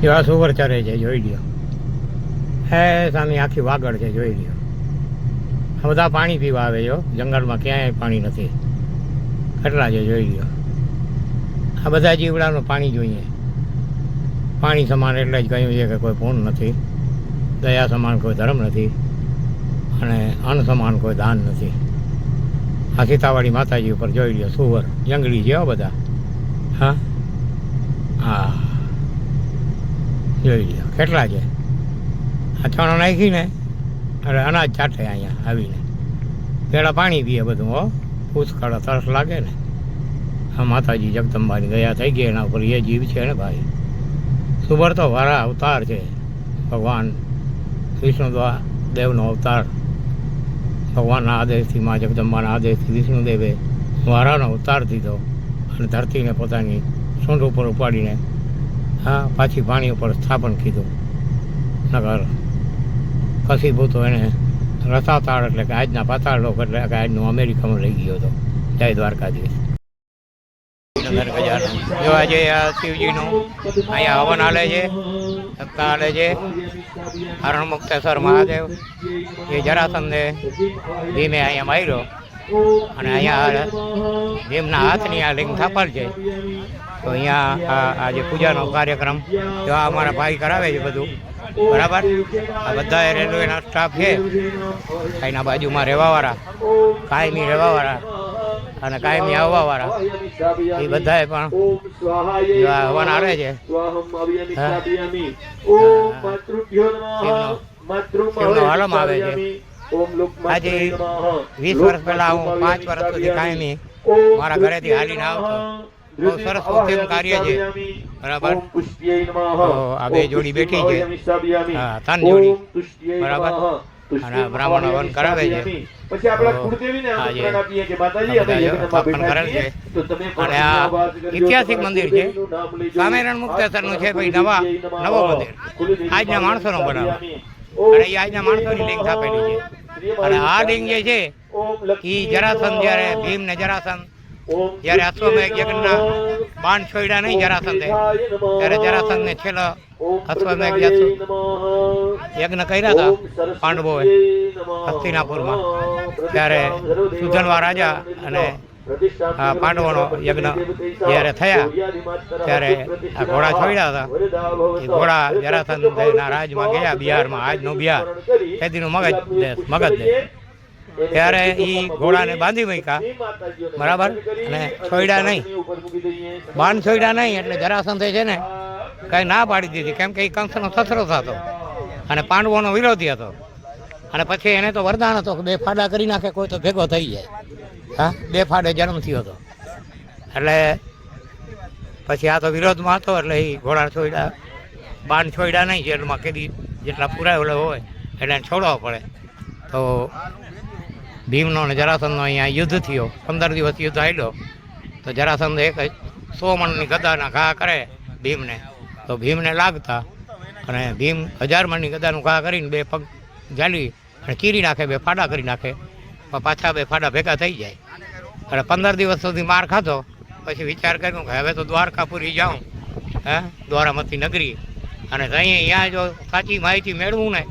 એવા સુવર ચરે છે, જોઈ લ્યો. હે સામે આખી વાગડ છે, જોઈ લ્યો. આ બધા પાણી પીવા આવે છે, જંગલમાં ક્યાંય પાણી નથી. કેટલા છે જોઈ લ્યો. આ બધા જીવડાનું પાણી જોઈએ. પાણી સમાન એટલે જ કહ્યું છે કે કોઈ પૂર્ણ નથી, દયા સમાન કોઈ ધર્મ નથી, અને અન્ન સમાન કોઈ દાન નથી. આ સીતાવાળી માતાજી ઉપર જોઈ લ્યો સુવર જંગલી છે બધા. હા હા જોઈ લ્યો કેટલા છે. આ ચણો નાખીને એટલે અનાજ ચાટે અહીંયા આવીને. પેલા પાણી પીએ બધું. હો પુષ્કળ તરસ લાગે ને. આ માતાજી જગદંબાની દયા થઈ ગઈ એના ઉપર. એ જીવ છે ને ભાઈ. સુવર તો વારા અવતાર છે. ભગવાન વિષ્ણુ દેવનો અવતાર. ભગવાનના આદેશથી, મા જગદંબાના આદેશથી વિષ્ણુદેવે વારાનો અવતાર દીધો અને ધરતીને પોતાની સૂંઢ ઉપર ઉપાડીને હા પાછી પાણી ઉપર સ્થાપન કીધું. નગર કસી ભૂતો એને રસાતાળ એટલે કે આજના પાતાળ લોક એટલે કે આજનું અમેરિકામાં લઈ ગયો હતો. જય દ્વારકાધીશ. જો આજે આ શિવજીનું અહીંયા હવન હાલે છે, સત્તા હાલે છે. હરણ મુક્તેશ્વર મહાદેવ એ જરાસંધે ભીમે અહીંયા માર્યો અને અહીંયા ભીમના હાથની આ લિંગ થાપલ છે. તો અહીંયા આજે પૂજાનો કાર્યક્રમ જો અમારા ભાઈ કરાવે છે બધું બરાબર. આ બધા રેલવેના સ્ટાફ છે, અહીંના બાજુમાં રહેવાવાળા, કાયમી રહેવાવાળા અને કાયમી આવવાવાળા, એ બધાએ પણ હવન આવે છે. શિવનો હલમ આવે છે. આજે 20 વર્ષ પહેલા હું 5 વર્ષ સુધી કાયમી મારા ઘરેથી હાલીને આવતો. બહુ સરસ ઉત્તમ કાર્ય છે બરાબર. આ બે જોડી બેઠી છે, હા 3 જોડી બરાબર. અને બ્રાહ્મણ હવન કરાવે છે. અને આ ઐતિહાસિક મંદિર છે, સ્વામિનારાયણ મુક્તેશ્વરનું છે ભાઈ. નવો મંદિર આજના માણસોનો બનાવે અને એ આજના માણસોની લિંગ સ્થાપેલી છે. અને આ લિંગ જે છે એ જરાસંધ જ્યારે ભીમ ને જરાસંધ જ્યારે અશ્વમેઘ યજ્ઞના બાણ છોડ્યા નહીં જરાસંધે, ત્યારે જરાસંધને છેલ્લો અશ્વમેઘ યજ્ઞ કર્યા હતા પાંડવોએ હસ્તિનાપુરમાં. ત્યારે સુધનવા રાજા અને પાંડવોનો યજ્ઞ જ્યારે થયા ત્યારે આ ઘોડા છોડ્યા હતા. એ ઘોડા જરાસંધના રાજમાં ગયા, બિહારમાં, આજનું બિહાર, તેદીનું મગધ દેશ. ત્યારે એ ઘોડાને બાંધી મૂક્યા બરાબર. અને છોડ્યા નહીં, બાણ છોડ્યા નહીં. એટલે જરાસંધે છે ને કંઈ ના પાડી દીધી, કેમ કે એ કંસનો સસરો થતો અને પાંડવોનો વિરોધી હતો. અને પછી એને તો વરદાન હતો કે 2 ફાડા કરી નાખે કોઈ તો ભેગો થઈ જાય. હા 2 ફાડે જન્મ થયો હતો. એટલે પછી આ તો વિરોધમાં હતો એટલે એ ઘોડા છોડ્યા, બાણ છોડ્યા નહીં. જેલમાં કેદી જેટલા પુરાયેલો હોય એટલે એને છોડવો પડે. તો ભીમનો અને જરાસંધનો અહીંયા યુદ્ધ થયો. 15 દિવસ યુદ્ધ હાલ્યો. તો જરાસંધ એક 100 મણની ગદાના ઘા કરે ભીમને, તો ભીમને લાગતા અને ભીમ 1000 મણની ગદાનું ઘા કરીને 2 પગ જાલી અને ચીરી નાખે, 2 ફાડા કરી નાખે. પાછા 2 ફાડા ભેગા થઈ જાય. અને 15 દિવસ સુધી માર ખાધો. પછી વિચાર કર્યો કે હવે તો દ્વારકાપુરી જાઉં, હે દ્વારામતી નગરી, અને અહીંયા જો સાચી માહિતી મેળવું ને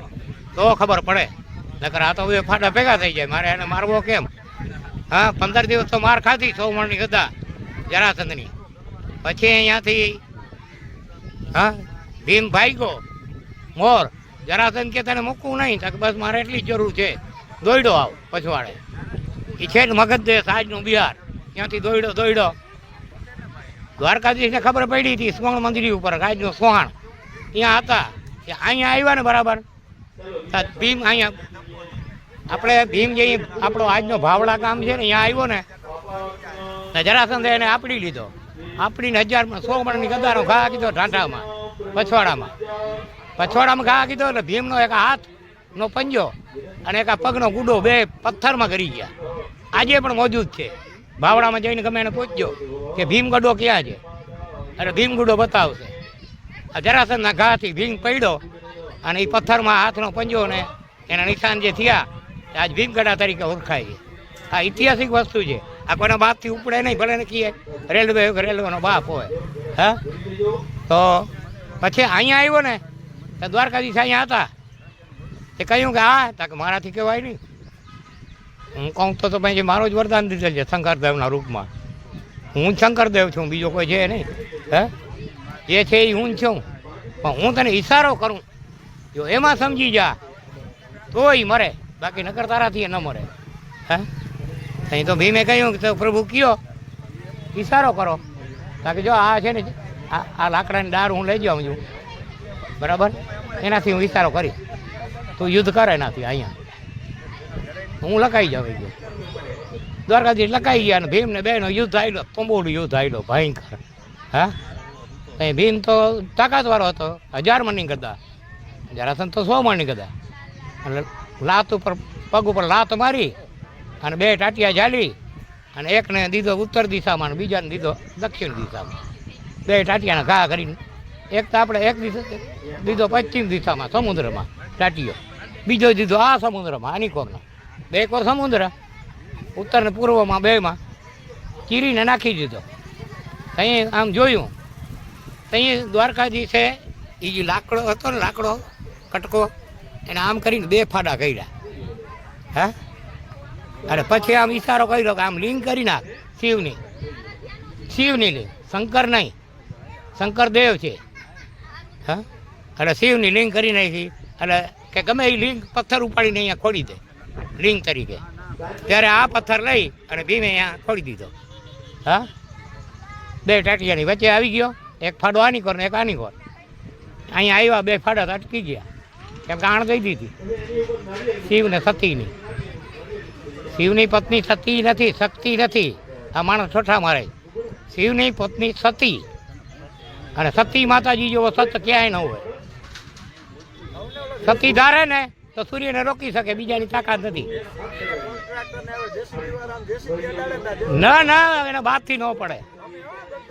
તો ખબર પડે. નકર આ તો 2 ફાડા ભેગા થઈ જાય, મારે એને મારવો કેમ? હા 15 દિવસ તો માર ખાધી 100 મણની ગદા જરાસંધની. પછી અહીંયાથી હા ભીમ ભાગ્યો મોર. જરાસંધ કે તને મૂકવું નહીં, બસ મારે એટલી જ જરૂર છે, દોડ્યો આવ પછવાડે. એ છે જ મગધ દેશ, આજનું બિહાર. ત્યાંથી દોડ્યો દ્વારકાધીશને ખબર પડી હતી સ્વર્ણ મંદિર ઉપર, આજનું સોહાણ ત્યાં હતા. અહીંયા આવ્યા ને બરાબર. ભીમ અહીંયા આપણે ભીમ જે આપણો આજનો ભાવડા ગામ છે ને અહીંયા આવ્યો ને જરાસંધે એને આપડી લીધો. આપડીને 100 મણની ગદાનો ઘા કીધો ઢાંઢામાં, પછવાડામાં ઘા કીધો. એટલે ભીમનો એક હાથનો પંજો અને એક પગનો ગુડો 2 પથ્થરમાં કરી ગયા. આજે પણ મોજૂદ છે. ભાવડામાં જઈને ગમે એને પૂછજો કે ભીમ ગડો ક્યાં છે, એટલે ભીમ ગુડો બતાવશે. આ જરાસંધના ઘાથી ભીમ પડ્યો અને એ પથ્થરમાં હાથનો પંજો ને એના નિશાન જે થયા આજ ભીમગઢા તરીકે ઓળખાય છે. આ ઐતિહાસિક વસ્તુ છે. આ કોઈના બાપથી ઉપડે નહીં, ભલે ને કહીએ રેલવેનો બાપ હોય. હા તો પછી અહીંયા આવ્યો ને તો દ્વારકાધીશ અહીંયા હતા તે કહ્યું કે હા તા કે મારાથી કહેવાય નહીં. હું કહું તો પછી મારો જ વરદાન દીધેલ છે શંકરદેવના રૂપમાં. હું શંકરદેવ છું, બીજો કોઈ છે નહીં. હે જે છે એ હું જ છું, પણ હું તને ઈશારો કરું, જો એમાં સમજી જા તોય મરે, બાકી નકર તારાથી ન મરે. હે અહીં તો ભીમે કહ્યું કે પ્રભુ કયો ઈશારો કરો, બાકી જો આ છે ને આ લાકડાની દાર હું લઈ જાઉં છું, બરાબર, એનાથી હું ઈશારો કરીશ, તું યુદ્ધ કરે એનાથી. અહીંયા હું લખાઈ જાઉં ગયો, દ્વારકાધીશ લખાઈ ગયા, અને ભીમ ને બેનો યુદ્ધ આવેલો, તંબોડું યુદ્ધ આવેલો ભયંકર. હા ભીમ તો તાકાતવાળો હતો, 1000 મણની ગદા, જરાસંઘ તો 100 મણની ગદા, અને લાત ઉપર પગ ઉપર લાત મારી અને 2 ટાટિયા ઝાલી, અને એકને દીધો ઉત્તર દિશામાં અને બીજાને દીધો દક્ષિણ દિશામાં. 2 ટાટિયાના ઘા કરીને, એક તો આપણે એક દીધો પશ્ચિમ દિશામાં સમુદ્રમાં ટાટિયો, બીજો દીધો આ સમુદ્રમાં આની કોરના. 2 કોર સમુદ્ર, ઉત્તર ને પૂર્વમાં, 2માં ચીરીને નાખી દીધો. અહીં આમ જોયું, ત્યાં દ્વારકાધીશે એ જે લાકડો હતો ને, લાકડો કટકો, એને આમ કરીને 2 ફાડા કર્યા. હા અને પછી આમ ઈશારો કર્યો કે આમ લિંગ કરી નાખ શિવની લિંગ, શંકર નહીં, શંકરદેવ છે. હા એટલે શિવની લિંગ કરી નાખી, એટલે કે ગમે એ લિંગ પથ્થર ઉપાડીને અહીંયા ખોડી દે લિંગ તરીકે. ત્યારે આ પથ્થર લઈ અને ભીમે અહીંયા ખોડી દીધો. હા 2 ટાટિયાની વચ્ચે આવી ગયો, એક ફાડો આની કોર ને એક આની કોર. અહીંયા આવ્યા 2 ફાડા તો અટકી ગયા, કેમ કે આણ દઈ દીધી શિવને સતીની. શિવની પત્ની સતી નથી, શક્તિ નથી. આ માણસ ઠોઠા મારે. શિવની પત્ની સતી, અને સતી માતાજી જેવો સત ક્યાંય ન હોય. સતી ધારે ને તો સૂર્યને રોકી શકે, બીજાની તાકાત નથી. ના ના એના બાદથી ન પડે.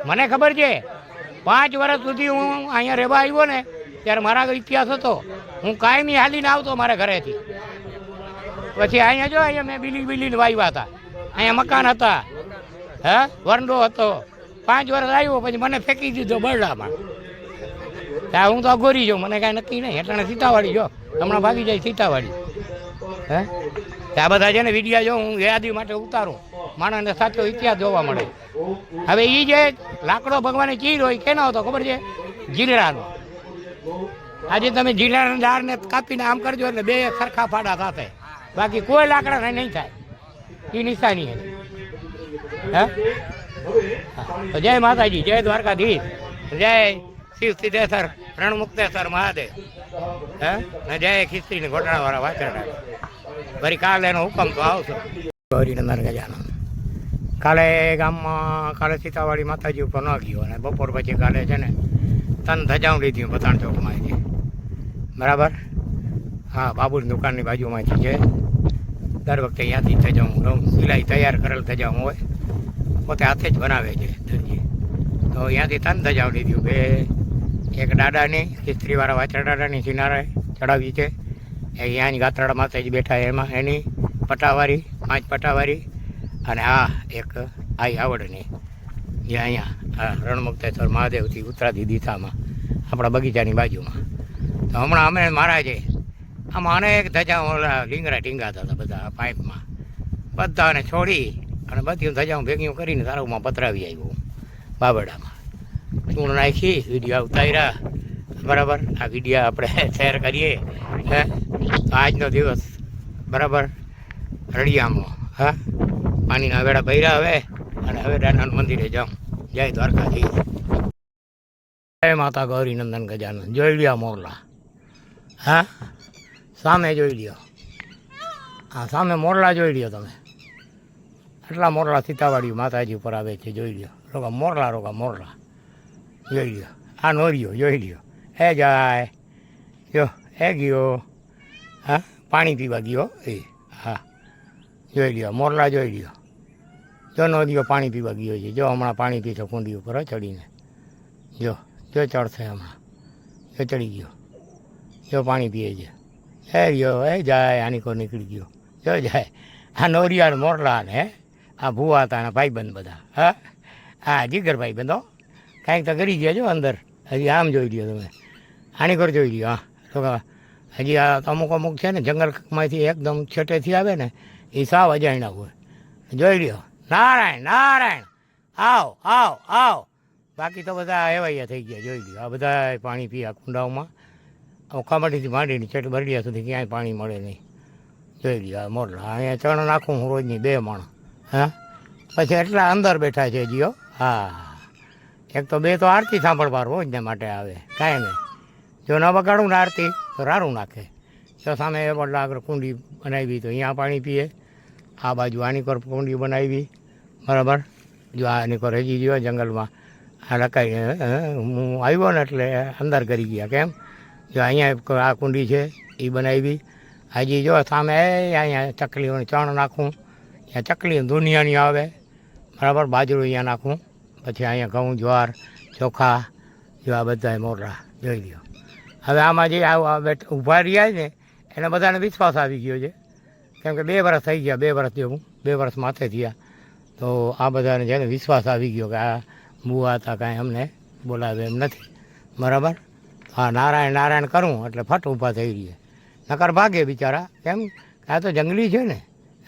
મને ખબર છે, 5 વર્ષ સુધી હું અહીંયા રહેવા આવ્યો ને ત્યારે મારા ઇતિહાસ હતો, હું કાયમી હાલીને આવતો મારા ઘરેથી. પછી અહીંયા જો અહીંયા મેં બિલી વાવ્યા હતા, અહીંયા મકાન હતા, હે વરંડો હતો. 5 વર્ષ આવ્યો પછી મને ફેંકી દીધો બરડામાં. ત્યાં હું તો અઘોરી જાઉં, મને કાંઈ નક્કી નહીં. એટલે સીતાવાડી જો હમણાં ભાગી જાય સીતાવાડી. હે આ બધા છે ને વિડીયા જો હું યાદી માટે ઉતારું, માણસને સાચો ઇતિહાસ જોવા મળે. હવે એ જે લાકડો ભગવાને ચીર હોય કેનો હતો ખબર છે? જીલડાનો. આજે તમે જીલડાના ડાળને કાપીને આમ કરજો એટલે 2 સરખા ફાડા થશે, બાકી કોઈ લાકડા નહીં થાય. એ નિશાની એની. હે જય માતાજી, જય દ્વારકાધીશ, જય શિવ સિદ્ધેશ્વર રણમુક્તેશ્વર મહાદેવ. હે ને જય ખીસ્ત્રી ને ઘોટાળાવાળા વાચરડા. ફરી કાલે એનો હુકમ તો આવશે. ગૌરીનંદન ગજાનન. કાલે ગામમાં કાલે સીતાવાડી માતાજી ઉપર ન ગયો, અને બપોર પછી કાલે છે ને તન ધજાઉં લીધી પતાણ ચોકમાંથી, બરાબર. હા બાબુની દુકાનની બાજુમાંથી છે. દર વખતે ત્યાંથી ધજાઉં લઉં, સિલાઈ તૈયાર કરેલ ધજાઉં હોય, પોતે હાથે જ બનાવે છે દરજી. તો ત્યાંથી તન ધજાઉં લીધું. 2 એક દાદાની ખીસ્ત્રીવાળા વાછરા દાદાની સિનારે ચડાવી છે, એ અહીંયાની ગાત્રાળા માતાજી બેઠા એમાં એની પટાવારી 5 પટાવારી, અને આ એક આઈ આવડની જે અહીંયા રણમુક્તેશ્વર મહાદેવથી ઉત્તરાધી દિશામાં આપણા બગીચાની બાજુમાં. તો હમણાં અમે મારા છે આમાં અનેક ધજાઓ ઓલા લીંગરા ટીંગાતા હતા બધા પાઇપમાં, બધાને છોડી અને બધી ધજાઓ ભેગીઓ કરીને તારુમાં પતરાવી આવ્યું બાબડામાં. ચૂણ નાખી વિડીયો ઉતાર્યા, બરાબર. આ વિડીયો આપણે શેર કરીએ. હે તો આજનો દિવસ બરાબર રળિયામાં. હા પાણીના વેળા ભર્યા હવે, અને હવે દાદાના મંદિરે જાઉં. જય દ્વારકાધીશ, જય માતા ગૌરીનંદન ગજાનન. જોઈ લ્યો મોરલા. હા સામે જોઈ લ્યો, હા સામે મોરલા જોઈ લ્યો તમે. એટલા મોરલા સીતાવાડી માતાજી ઉપર આવે છે, જોઈ લ્યો. રોગા મોરલા, રોગા મોરલા જોઈ લ્યો. આ નોરિયો જોઈ લ્યો. એ જાય જો એ ગયો. હા પાણી પીવા ગયો એ. હા જોઈ લ્યો મોરલા જોઈ લ્યો. જો નોરિયો પાણી પીવા ગયો છે. જો હમણાં પાણી પીશો કુંડી ઉપર ચડીને. જો જો ચડશે હમણાં. જો ચડી ગયો. જો પાણી પીએ છે. એ ગયો એ જાય. આની કો નીકળી ગયો. જો જાય. આ નોરિયા મોરલા ને આ ભૂવા હતા ભાઈબંધ બધા. હા હા જીગર ભાઈબંધો કાંઈક તો કરી ગયા જો અંદર. હજી આમ જોઈ લ્યો તમે, આની કર જોઈ લ્યો. હા તો હજી આ અમુક અમુક છે ને જંગલમાંથી એકદમ છેટેથી આવે ને એ સાવ અજાણ્યા હોય. જોઈ લ્યો, નારાયણ નારાયણ, આવ આવ આવ. બાકી તો બધા એવાયા થઈ ગયા. જોઈ લ્યો, આ બધા પાણી પીયા કુંડાઓમાં. ખમાટીથી માંડીને છેટ બરડિયા સુધી ક્યાંય પાણી મળે નહીં. જોઈ લ્યો આ મોરલા, અહીંયા ચણ નાખું હું રોજની 2 મણ. હા પછી એટલા અંદર બેઠા છે જીઓ. હા એક તો 2 તો આરતી સાંભળવા રોજને માટે આવે, કાંઈ નહીં. જો ન બગાડું ને આરતી તો રાડું નાખે. તો સામે મોરલા આગળ કુંડી બનાવી તો અહીંયા પાણી પીએ. આ બાજુ આની પર કુંડી બનાવી, બરાબર. જો આની પર હજી જો જંગલમાં આ લકાઈ હું આવ્યો ને એટલે અંદર કરી ગયા. કેમ? જો અહીંયા આ કુંડી છે એ બનાવી. હજી જો સામે અહીંયા ચકલીઓને ચણ નાખું, ત્યાં ચકલી દુનિયાની આવે, બરાબર. બાજરો અહીંયા નાખું, પછી અહીંયા ઘઉં જ્વાર ચોખા, જો આ બધા મોરલા જોઈ લ્યો. હવે આમાં જે ઊભા રહ્યા ને એને બધાને વિશ્વાસ આવી ગયો છે. કેમ કે 2 વર્ષ થઈ ગયા, 2 વર્ષ જેવું, 2 વર્ષ માથે થયા. તો આ બધાને જેને વિશ્વાસ આવી ગયો કે આ બુઆ હતા કાંઈ અમને બોલાવે એમ નથી, બરાબર. હા નારાયણ નારાયણ કરું એટલે ફટ ઊભા થઈ રહીએ, નકર ભાગે બિચારા. કેમ કે આ તો જંગલી છે ને.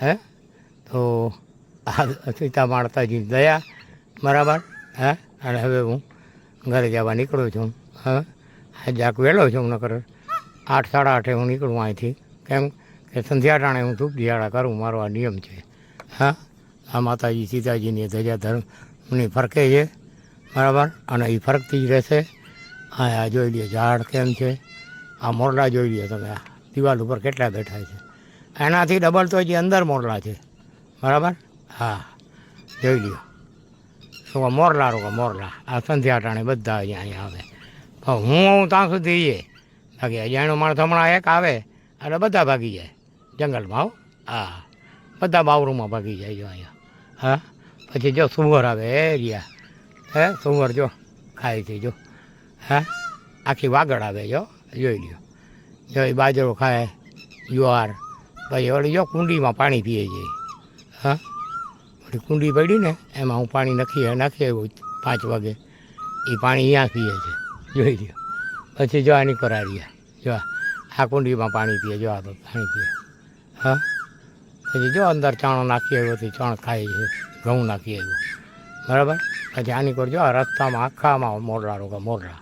હે તો આ સીતા માણતાજી દયા, બરાબર. હે અને હવે હું ઘરે જવા નીકળું છું. હા જાક વહેલો છું, નકર 8 સાડા 8 હું નીકળું અહીંથી. કેમ કે સંધ્યા ટાણે હું ધૂપ દિયાળા કરું, મારો આ નિયમ છે. હા આ માતાજી સીતાજીની ધજા ધર્મની ફરકે છે, બરાબર. અને એ ફરકતી જ રહેશે. હા આ જોઈ લ્યો ઝાડ કેમ છે. આ મોરલા જોઈ લ્યો તમે, આ દિવાલ ઉપર કેટલા બેઠા છે. એનાથી ડબલ તો હજી અંદર મોરલા છે, બરાબર. હા જોઈ લ્યો શું મોરલા રોકા મોરલા. આ સંધ્યા ટાણે બધા અહીંયા આવે. હું આવું ત્યાં સુધી એ બાકી અજાણ્યો માણસ હમણાં એક આવે એટલે બધા ભાગી જાય જંગલમાં. હા બધા બાવરૂમાં ભાગી જાય. જો અહીંયા હા પછી જો સુવર આવે એ રહ્યા. હે સુવર જો ખાય છે. જો હા આખી વાગડ આવે. જો જોઈ લ્યો, જો એ બાજરો ખાય, જ્વાર. પછી ઓલી જો કુંડીમાં પાણી પીએ છે. હા ઓલી કુંડી પડી ને એમાં હું પાણી નાખી આવ્યું 5 વાગે. એ પાણી અહીંયા પીએ છે. જોઈ લ્યો પછી જો આની કરા રહ્યા. જો આ કુંડીમાં પાણી પીએ. જો આ તો પાણી પીએ. હા પછી જો અંદર ચાણો નાખી આવ્યો તો ચણ ખાય છે, ઘઉં નાખી આવ્યો, બરાબર. પછી આની પર જો આ રસ્તામાં આખામાં મોરલા રોકા મોરલા,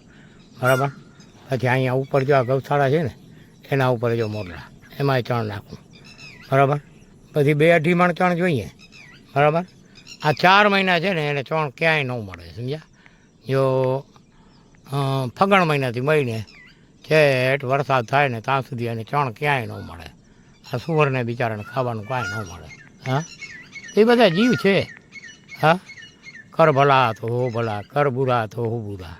બરાબર. પછી અહીંયા ઉપર જો આ ગૌશાળા છે ને એના ઉપર જો મોરલા, એમાંય ચણ નાખું, બરાબર. પછી 2-2.5 મણ ચણ જોઈએ, બરાબર. આ 4 મહિના છે ને એને ચણ ક્યાંય ન મળે, સમજ્યા. જો ફગણ મહિનાથી મળીને છેટ વરસાદ થાય ને ત્યાં સુધી એને ચણ ક્યાંય ન મળે. આ સુવરને બિચારાને ખાવાનું કાંઈ ન મળે. હા એ બધા જીવ છે. હા કર ભલા તો હો ભલા, કર બુરા તો હો બુરા.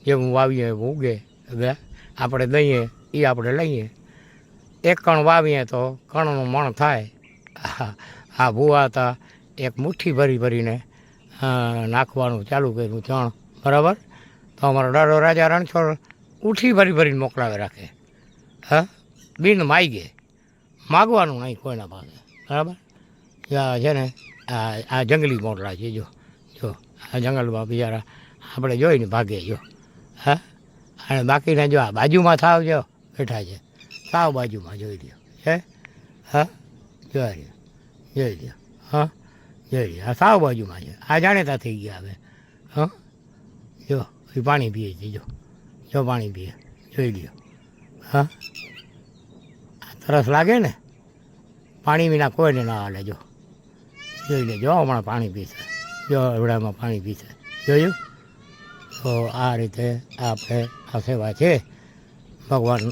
જેવું વાવીએ એવું ઉગે. હવે આપણે દઈએ એ આપણે લઈએ. 1 કણ વાવીએ તો કણનું મણ થાય. આ ભૂવા હતા, 1 મુઠ્ઠી ભરી ભરીને નાખવાનું ચાલુ કર્યું ચણ, બરાબર. તો અમારો દાદો રાજા રણછોડ ઉઠી ભરી ભરીને મોકલાવે રાખે. હા બિન માગે, માગવાનું નહીં કોઈના પાસે, બરાબર. છે ને આ જંગલી મોરલા છે. જો જો આ જંગલમાં બિચારા આપણે જોઈને ભાગે. જો હા અને બાકીના જો આ બાજુમાં થાવ જો બેઠા છે, સાવ બાજુમાં જોઈ લ્યો છે. હા જોઈ લ્યો હા જોઈ લ્યો આ સાવ બાજુમાં છે. આ જાણેતા થઈ ગયા હવે. હા જો એ પાણી પીએ છે. જો જો પાણી પીએ, જોઈ લ્યો. હા તરસ લાગે ને, પાણી વિના કોઈને ના હાલે. જો જોઈ લેજો હમણાં પાણી પીશે. જો એવડામાં પાણી પીશે, જોયું. તો આ રીતે આપણે આ સેવા છે. ભગવાન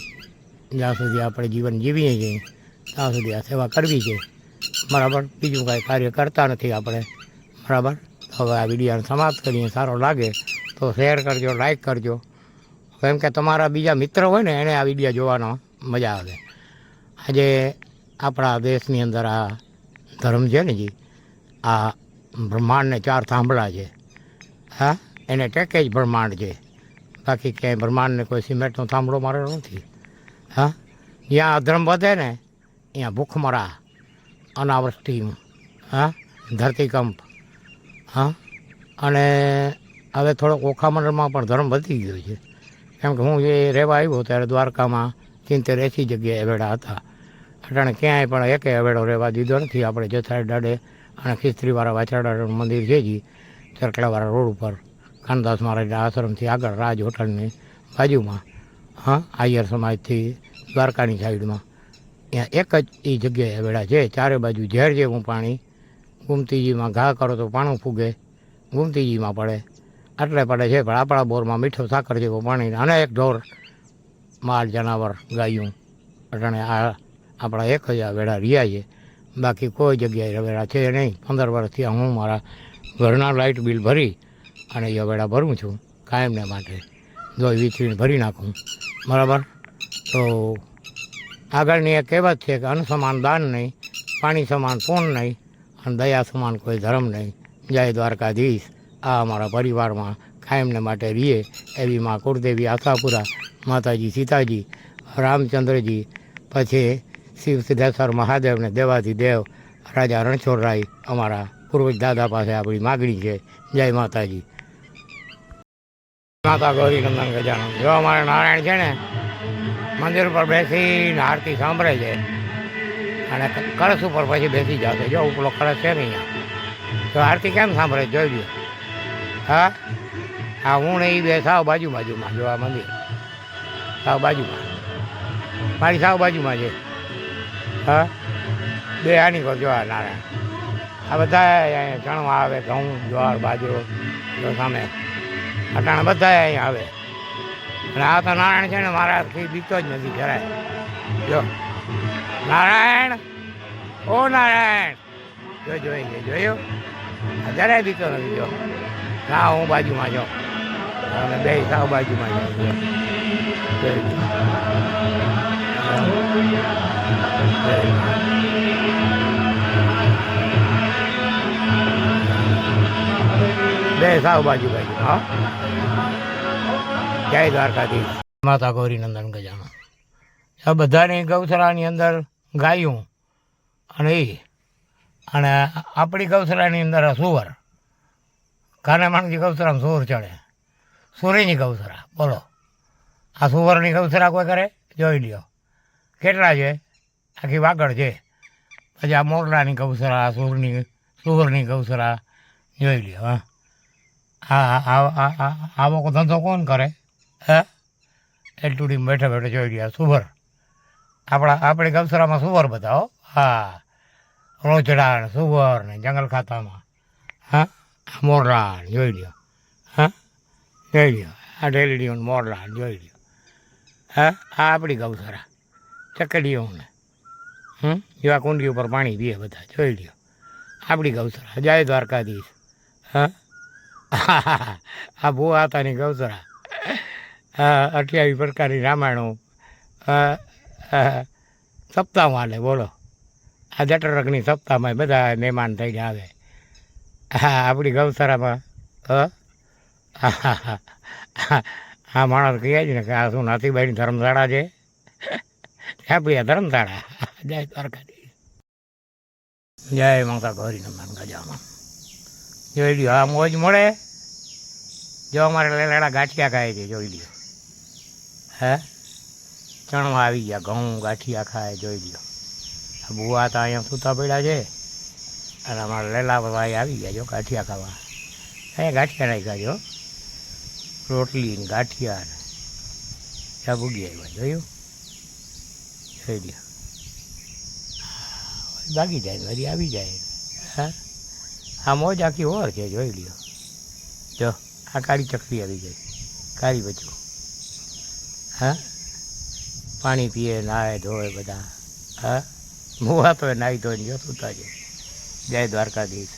જ્યાં સુધી આપણે જીવન જીવીએ છીએ ત્યાં સુધી આ સેવા કરવી છે, બરાબર. બીજું કાંઈ કાર્ય કરતા નથી આપણે, બરાબર. હવે આ વિડીયોને સમાપ્ત કરીએ. સારો લાગે તો શેર કરજો, લાઈક કરજો. કેમ કે તમારા બીજા મિત્ર હોય ને એને આ વિડીયો જોવાનો મજા આવે. આજે આપણા દેશની અંદર આ ધર્મ છે ને જી, આ બ્રહ્માંડને 4 થાંભલા છે. હા એને ટેકે જ બ્રહ્માંડ છે. બાકી ક્યાંય બ્રહ્માંડને કોઈ સિમેન્ટનો થાંભલો મારેલો નથી. હા જ્યાં અધર્મ વધે ને ત્યાં ભૂખમરા, અનાવૃષ્ટિ, હા ધરતીકંપ, હા અને હવે થોડોક ઓખા મંડળમાં પણ ધર્મ વધી ગયો છે. કેમ કે હું જે રહેવા આવ્યો ત્યારે દ્વારકામાં 70-80 જગ્યાએ અવેડા હતા. અટાણે ક્યાંય પણ એકે અવેડો રહેવા દીધો નથી. આપણે જથારી દાડે અને ખીસ્ત્રીવાળા વાછરડાનું મંદિર છે જી ચરકલાવાળા રોડ ઉપર કાનદાસ મહારાજના આશ્રમથી આગળ રાજ હોટલની બાજુમાં, હા, આયર સમાજથી દ્વારકાની સાઈડમાં ત્યાં એક જ એ જગ્યાએ અવેડા છે. ચારે બાજુ ઝેર જેવું પાણી. ગુમતીજીમાં ઘા કરો તો પાણું ફૂગે, ગુમતીજીમાં પડે આટલે પડે છે. પણ આપણા બોરમાં મીઠો સાકર જેવું પાણી અને એક ઢોર માલ જનાવર ગાયું અટાણે આ આપણા એક જ અવેડા રહ્યા છે. બાકી કોઈ જગ્યાએ અવેડા છે નહીં. 15 વર્ષથી હું મારા ઘરના લાઇટ બિલ ભરી અને એ અવેડા ભરું છું કાયમને માટે. દોઈ વીચવીને ભરી નાખું, બરાબર. તો આગળની એક કહેવત છે કે અન્ન સમાન દાન નહીં, પાણી સમાન પૂન નહીં, અને દયા સમાન કોઈ ધર્મ નહીં. જય દ્વારકાધીશ. આ અમારા પરિવારમાં કાયમને માટે રહીએ એવી મા કુળદેવી આશાપુરા, માતાજી સીતાજી, રામચંદ્રજી, પછી શિવ સિદ્ધેશ્વર મહાદેવને દેવાધિદેવ રાજા રણછોડરાય અમારા પૂર્વજ દાદા પાસે આપણી માગણી છે. જય માતાજી. માતા ગૌરી નંદન ગજાનન. જો અમારે નારાયણ છે ને મંદિર ઉપર બેસીને આરતી સાંભળે છે અને કળશ ઉપર પછી બેસી જશે. જો ઉપલો કળશ છે ને અહીંયા, તો આરતી કેમ સાંભળે જોઈ લો. હા, હા, હું ને એ બે સાવ બાજુમાં જો આ મંદિર સાવ બાજુમાં, મારી સાવ બાજુમાં છે. હા, બે આની પર જો આ નારાયણ. આ બધા અહીંયા ચણવા આવે, ઘઉં, જ્વાર, બાજરો જો સામે અટાણે બધા અહીંયા આવે. અને આ તો નારાયણ છે ને મારાથી બીતો જ નથી જરાય. જો નારાયણ, ઓ નારાયણ, જો જોઈ છે, જોયું? જરાય બીતો નથી. જો ના, હું બાજુમાં જો અને બે સાવ બાજુમાં જાઉં. બે સાવ બાજુ. હા, જય દ્વારકાધીશ. માતા ગૌરી નંદન ગજાનન. આ બધાની ગૌશાળાની અંદર ગાયું અને અને આપણી ગૌશાળાની અંદર સુવર. કાનામાણજી ગૌશાળામાં સુવર ચડે. સુરીની ગૌશાળા બોલો. આ સુવરની ગૌશાળા કોઈ કરે? જોઈ લ્યો કેટલા છે. આખી વાગડ છે. પછી આ મોરલાની ગૌશાળા, સુવરની ગૌશાળા જોઈ લ્યો. હા, આવો ધંધો કોણ કરે? હા, એટલું બેઠા બેઠા જોઈ લ્યો. સુવર આપણી ગૌશાળામાં સુવર બધા. હો, હા, રોજડા સુવર ને જંગલ ખાતામાં. હા, મોરલા જોઈ લ્યો. હા, જોઈ લ્યો. આ ઢેલડીઓ મોરલા જોઈ લ્યો. હા, આ આપણી ગૌશાળા. ચકડીઓને એવા કુંડી ઉપર પાણી પીએ બધા. જોઈ લ્યો આપણી ગૌશાળા. જય દ્વારકાધીશ. હા, આ ભૂવા હતાની ગૌશાળા. 28 પ્રકારની રામાયણો સપ્તાહમાં હાલે બોલો. આ જઠરગની સપ્તાહમાં બધા મહેમાન થઈને આવે. હા, આપણી ગૌશાળામાં. હા, માણસ કહે છે ને કે આ શું નાથીબાઈની ધર્મશાળા છે. આપણી આ ધર્મશાળા. જય દ્વારકાધીશ. જય માતા ગૌરી નંદન ગજાનન. જોઈ લ્યો આ મોજ મળે. જો અમારે લેલાડા ગાંઠિયા ખાય છે. જોઈ લ્યો. હે, ચણવા આવી ગયા, ઘઉં ગાંઠિયા ખાય. જોઈ લ્યો. આ બુવા તો અહીંયા સૂતા પડ્યા છે અને અમારા લેલાભાઈ આવી ગયા જો ગાંઠિયા ખાવા. અહીંયા ગાંઠિયા નાખ્યા જો, રોટલી ને ગાંઠિયા ને ચા ભૂગી આવ્યા. જોયું? જોઈ લ્યો. ભાગી જાય વળી આવી જાય. હા, આ મોજ આખી ઓર છે. જોઈ લ્યો. જો આ કાળી ચકલી આવી ગઈ, કાળી બચું. હા, પાણી પીએ, નાહે ધોવે બધા. હા, મુવા તો નાહી ધોઈને જો સૂતા છે. જય દ્વારકાધીશ.